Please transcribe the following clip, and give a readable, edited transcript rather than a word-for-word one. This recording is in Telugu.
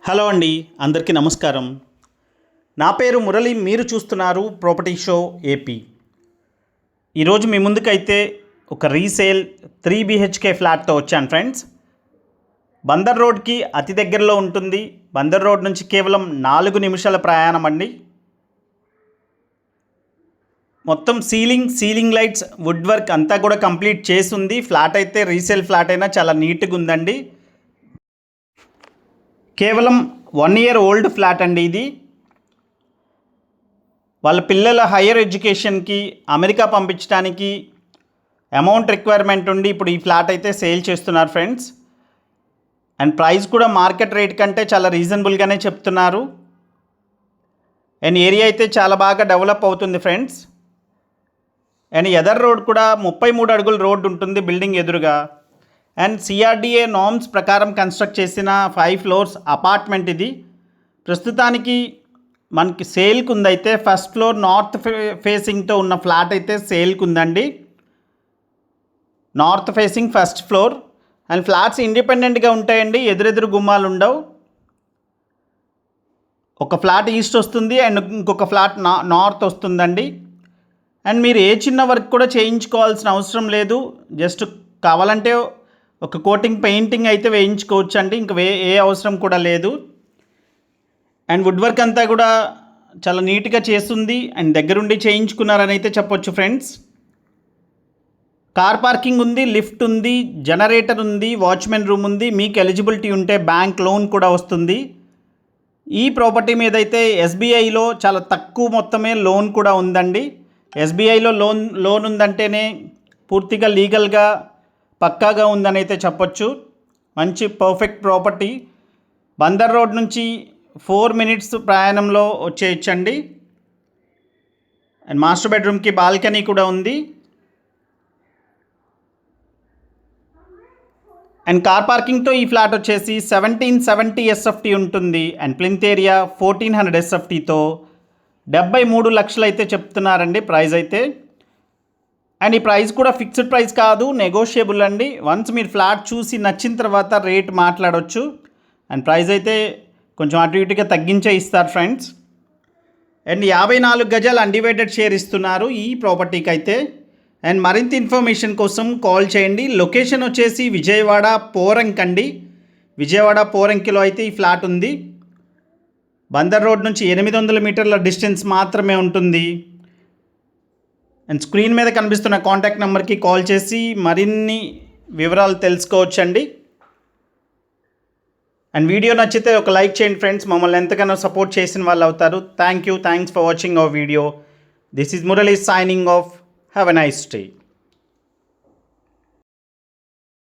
హలో అండి, అందరికీ నమస్కారం. నా పేరు మురళి. మీరు చూస్తున్నారు ప్రాపర్టీ షో ఏపీ. ఈరోజు మీ ముందుకైతే ఒక రీసేల్ 3 BHK ఫ్లాట్తో వచ్చాను ఫ్రెండ్స్. బందర్ రోడ్కి అతి దగ్గరలో ఉంటుంది. బందర్ రోడ్ నుంచి కేవలం 4 నిమిషాల ప్రయాణం అండి. మొత్తం సీలింగ్ లైట్స్, వుడ్ వర్క్ అంతా కూడా కంప్లీట్ చేసింది. ఫ్లాట్ అయితే రీసేల్ ఫ్లాట్ అయినా చాలా నీట్గా ఉందండి. కేవలం 1 year ఓల్డ్ ఫ్లాట్ అండి ఇది. వాళ్ళ పిల్లల హయ్యర్ ఎడ్యుకేషన్కి అమెరికా పంపించడానికి అమౌంట్ రిక్వైర్మెంట్ ఉండి ఇప్పుడు ఈ ఫ్లాట్ అయితే సేల్ చేస్తున్నారు ఫ్రెండ్స్. అండ్ ప్రైస్ కూడా మార్కెట్ రేట్ కంటే చాలా రీజనబుల్గానే చెప్తున్నారు. అండ్ ఏరియా అయితే చాలా బాగా డెవలప్ అవుతుంది ఫ్రెండ్స్. అండ్ ఎదర్ రోడ్ కూడా 33 అడుగుల రోడ్డు ఉంటుంది బిల్డింగ్ ఎదురుగా. అండ్ CRDA నార్మ్స్ ప్రకారం కన్స్ట్రక్ట్ చేసిన 5 floors అపార్ట్మెంట్ ఇది. ప్రస్తుతానికి మనకి సేల్కి ఉందైతే ఫస్ట్ ఫ్లోర్ నార్త్ ఫేసింగ్తో ఉన్న ఫ్లాట్ అయితే సేల్కి ఉందండి. North facing first floor. And flats ఇండిపెండెంట్గా ఉంటాయండి, ఎదురెదురు గుమ్మాలు ఉండవు. ఒక ఫ్లాట్ ఈస్ట్ వస్తుంది అండ్ ఇంకొక ఫ్లాట్ నార్త్ వస్తుందండి. అండ్ మీరు ఏ చిన్న వర్క్ కూడా చేయించుకోవాల్సిన అవసరం లేదు. జస్ట్ కావాలంటే ఒక కోటింగ్ పెయింటింగ్ అయితే వేయించుకోవచ్చు అండి, ఇంక ఏ అవసరం కూడా లేదు. అండ్ వుడ్ వర్క్ అంతా కూడా చాలా నీట్గా చేస్తుంది అండ్ దగ్గరుండి చేయించుకున్నారని అయితే చెప్పొచ్చు ఫ్రెండ్స్. కార్ పార్కింగ్ ఉంది, లిఫ్ట్ ఉంది, జనరేటర్ ఉంది, వాచ్మెన్ రూమ్ ఉంది. మీకు ఎలిజిబిలిటీ ఉంటే బ్యాంక్ లోన్ కూడా వస్తుంది. ఈ ప్రాపర్టీ మీద అయితే SBIలో చాలా తక్కువ మొత్తమే లోన్ కూడా ఉందండి. SBIలో లోన్ ఉందంటేనే పూర్తిగా లీగల్గా పక్కాగా ఉందని అయితే చెప్పొచ్చు. మంచి పర్ఫెక్ట్ ప్రాపర్టీ. బందర్ రోడ్ నుంచి 4 minutes ప్రయాణంలో వచ్చేయచ్చండి. అండ్ మాస్టర్ బెడ్రూమ్కి బాల్కనీ కూడా ఉంది. అండ్ కార్ పార్కింగ్తో ఈ ఫ్లాట్ వచ్చేసి 1770 SFT ఉంటుంది. అండ్ ప్లింత్ ఏరియా 1400 SFTతో 73 లక్షలు అయితే చెప్తున్నారండి ప్రైస్ అయితే. అండ్ ఈ ప్రైస్ కూడా ఫిక్స్డ్ ప్రైస్ కాదు, నెగోషియబుల్ అండి. వన్స్ మీరు ఫ్లాట్ చూసి నచ్చిన తర్వాత రేట్ మాట్లాడవచ్చు. అండ్ ప్రైస్ అయితే కొంచెం అటు ఇటుగా తగ్గించే ఇస్తారు ఫ్రెండ్స్. అండ్ 54 గజాలు అన్డివైడెడ్ షేర్ ఇస్తున్నారు ఈ ప్రాపర్టీకి అయితే. అండ్ మరింత ఇన్ఫర్మేషన్ కోసం కాల్ చేయండి. లొకేషన్ వచ్చేసి విజయవాడ పోరంకి అండి. విజయవాడ పోరంకిలో అయితే ఈ ఫ్లాట్ ఉంది. బందర్ రోడ్ నుంచి 800 మీటర్ల డిస్టెన్స్ మాత్రమే ఉంటుంది. అండ్ స్క్రీన్ మీద కనిపిస్తున్న కాంటాక్ట్ నెంబర్కి కాల్ చేసి మరిన్ని వివరాలు తెలుసుకోవచ్చండి. అండ్ వీడియో నచ్చితే ఒక లైక్ చేయండి ఫ్రెండ్స్. మమ్మల్ని ఎంతగానో సపోర్ట్ చేసిన వాళ్ళు అవుతారు. Thanks for watching our video. This is Murali signing off. Have a nice day.